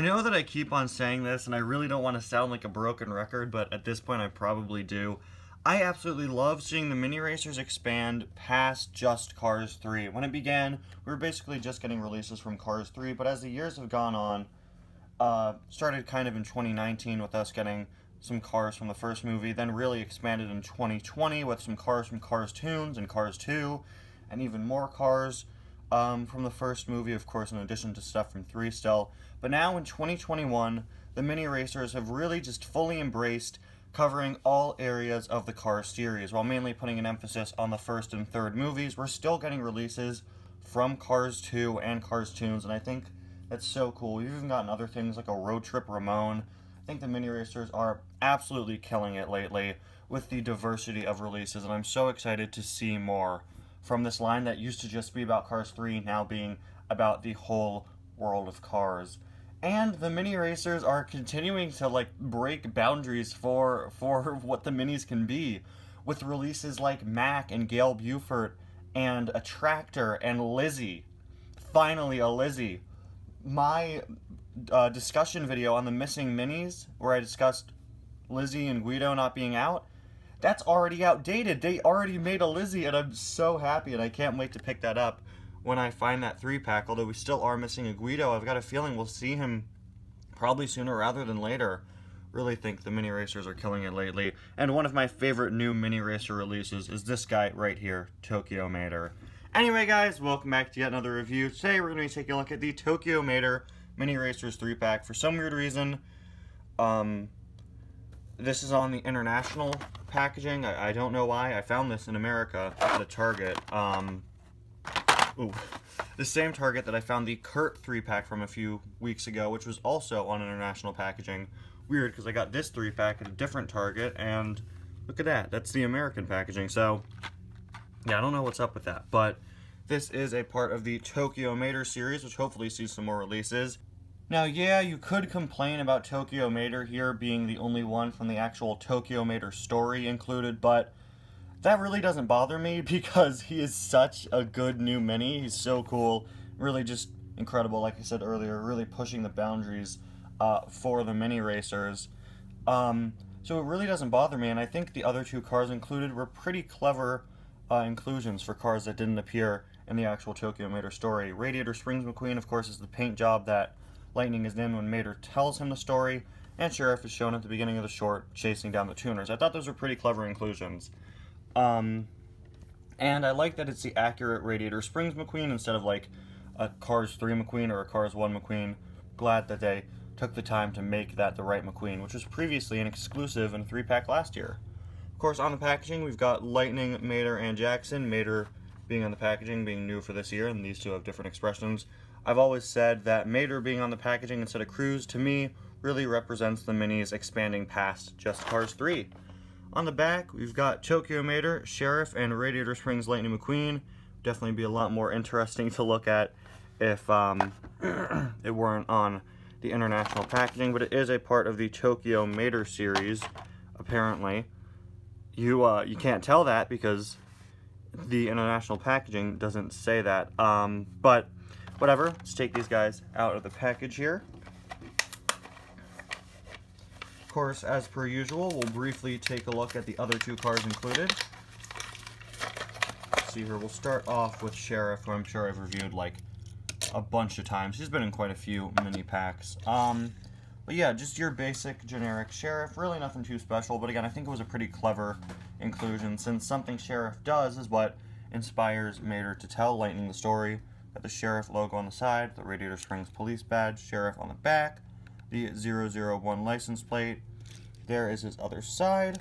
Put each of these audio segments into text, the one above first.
know that I keep on saying this, and I really don't want to sound like a broken record, but at this point I probably do. I absolutely love seeing the mini racers expand past just Cars 3. When it began, we were basically just getting releases from Cars 3, but as the years have gone on, started kind of in 2019 with us getting some cars from the first movie, then really expanded in 2020 with some cars from Cars Toons and Cars 2, and even more cars from the first movie, of course, in addition to stuff from 3 still. But now in 2021, the mini racers have really just fully embraced covering all areas of the Cars series, while mainly putting an emphasis on the first and third movies. We're still getting releases from Cars 2 and Cars Toons, and I think that's so cool. We've even gotten other things like a Road Trip Ramon. I think the mini racers are absolutely killing it lately with the diversity of releases, and I'm so excited to see more from this line that used to just be about Cars 3, now being about the whole world of Cars. And the mini racers are continuing to break boundaries for what the minis can be, with releases like Mac and Gail Buford and a tractor and Lizzie. Finally, a Lizzie. My discussion video on the missing minis, where I discussed Lizzie and Guido not being out, that's already outdated. They already made a Lizzie, and I'm so happy, and I can't wait to pick that up when I find that 3-pack, although we still are missing a Guido. I've got a feeling we'll see him probably sooner rather than later. Really think the mini racers are killing it lately. And one of my favorite new mini racer releases is this guy right here, Tokyo Mater. Anyway, guys, welcome back to yet another review. Today we're going to be taking a look at the Tokyo Mater Mini Racers 3-pack. For some weird reason, this is on the international packaging. I don't know why. I found this in America at a Target. The same Target that I found the Kurt 3-pack from a few weeks ago, which was also on international packaging. Weird, because I got this 3-pack at a different Target, and look at that. That's the American packaging. So, yeah, I don't know what's up with that, but this is a part of the Tokyo Mater series, which hopefully sees some more releases. Now, yeah, you could complain about Tokyo Mater here being the only one from the actual Tokyo Mater story included, but that really doesn't bother me because he is such a good new mini. He's so cool, really just incredible, like I said earlier, really pushing the boundaries for the mini racers. So it really doesn't bother me, and I think the other 2 cars included were pretty clever inclusions for cars that didn't appear in the actual Tokyo Mater story. Radiator Springs Mcqueen, of course, is the paint job that Lightning is in when Mater tells him the story, and Sheriff is shown at the beginning of the short chasing down the tuners. I thought those were pretty clever inclusions. And I like that it's the accurate Radiator Springs McQueen instead of like a Cars 3 McQueen or a Cars 1 McQueen. Glad that they took the time to make that the right McQueen, which was previously an exclusive in a 3-pack last year. Of course, on the packaging, we've got Lightning, Mater, and Jackson. Mater being on the packaging, being new for this year, and these two have different expressions. I've always said that Mater being on the packaging instead of Cruz, to me, really represents the minis expanding past just Cars 3. On the back, we've got Tokyo Mater, Sheriff, and Radiator Springs Lightning McQueen. Definitely be a lot more interesting to look at if it weren't on the international packaging, but it is a part of the Tokyo Mater series, apparently. You can't tell that because the international packaging doesn't say that, but whatever. Let's take these guys out of the package here. Of course, as per usual, we'll briefly take a look at the other 2 cars included. Let's see here, we'll start off with Sheriff, who I'm sure I've reviewed like a bunch of times. He's been in quite a few mini packs. But yeah, just your basic generic Sheriff, really nothing too special, but again, I think it was a pretty clever inclusion, since something Sheriff does is what inspires Mater to tell Lightning the story. Got the Sheriff logo on the side, the Radiator Springs police badge, Sheriff on the back, the 001 license plate. There is his other side,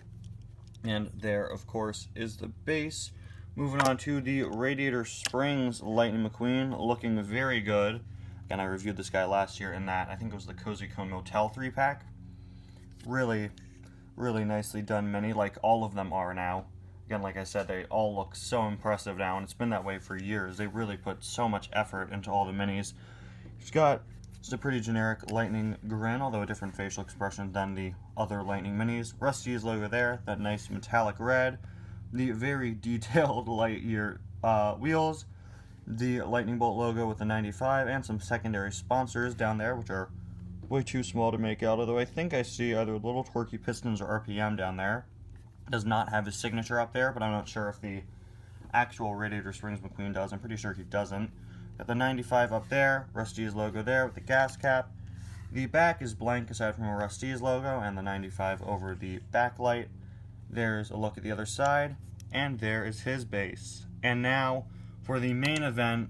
and there, of course, is the base. Moving on to the Radiator Springs Lightning McQueen, looking very good. Again, I reviewed this guy last year in that, I think it was the Cozy Cone Motel 3-pack. Really, really nicely done mini, like all of them are now. Again, like I said, they all look so impressive now, and it's been that way for years. They really put so much effort into all the minis. He's got just a pretty generic Lightning grin, although a different facial expression than the other Lightning minis. Rusty's logo there, that nice metallic red. The very detailed Lightyear wheels. The Lightning Bolt logo with the 95, and some secondary sponsors down there, which are way too small to make out, although I think I see either little torquey pistons or RPM down there. It does not have his signature up there, but I'm not sure if the actual Radiator Springs Mcqueen does. I'm pretty sure he doesn't. Got the 95 up there, Rusty's logo there with the gas cap. The back is blank aside from a Rusty's logo and the 95 over the backlight. There's a look at the other side, and there is his base. And now for the main event,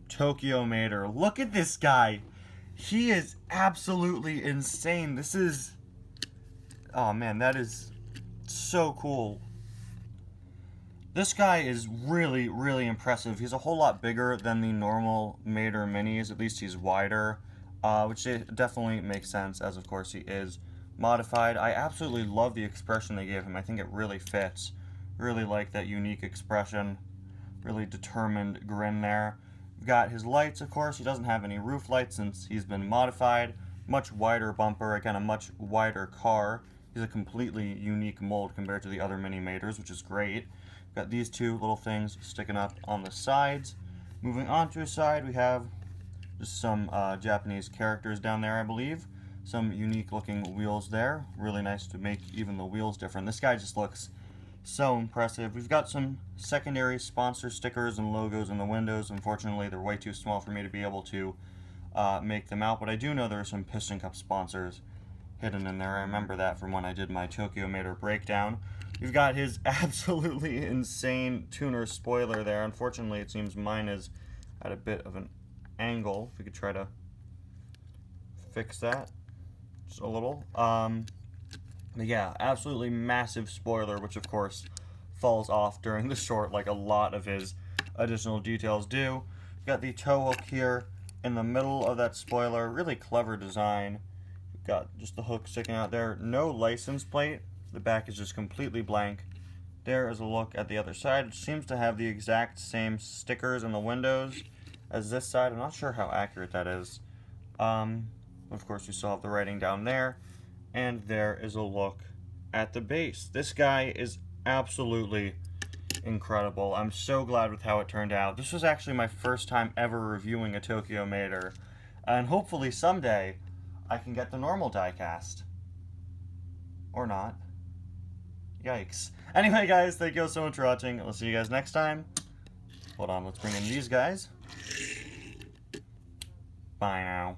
Tokyo Mater. Look at this guy. He is absolutely insane. This is... oh man, that is so cool. This guy is really, really impressive. He's a whole lot bigger than the normal Mater minis. At least he's wider, which definitely makes sense, as of course he is modified. I absolutely love the expression they gave him. I think it really fits. Really like that unique expression. Really determined grin there. We've got his lights, of course. He doesn't have any roof lights since he's been modified. Much wider bumper, again, a much wider car. He's a completely unique mold compared to the other mini Maters, which is great. Got these two little things sticking up on the sides. Moving on to his side, we have just some Japanese characters down there, I believe. Some unique looking wheels there. Really nice to make even the wheels different. This guy just looks so impressive. We've got some secondary sponsor stickers and logos in the windows. Unfortunately, they're way too small for me to be able to make them out, but I do know there are some Piston Cup sponsors hidden in there. I remember that from when I did my Tokyo Mater breakdown. We've got his absolutely insane tuner spoiler there. Unfortunately, it seems mine is at a bit of an angle. If we could try to fix that just a little. But yeah, absolutely massive spoiler, which of course falls off during the short like a lot of his additional details do. We've got the tow hook here in the middle of that spoiler. Really clever design. We've got just the hook sticking out there. No license plate. The back is just completely blank. There is a look at the other side. It seems to have the exact same stickers in the windows as this side. I'm not sure how accurate that is. Of course, you still have the writing down there. And there is a look at the base. This guy is absolutely incredible. I'm so glad with how it turned out. This was actually my first time ever reviewing a Tokyo Mater. And hopefully someday I can get the normal diecast. Or not. Yikes. Anyway, guys, thank you all so much for watching. I'll see you guys next time. Hold on, let's bring in these guys. Bye now.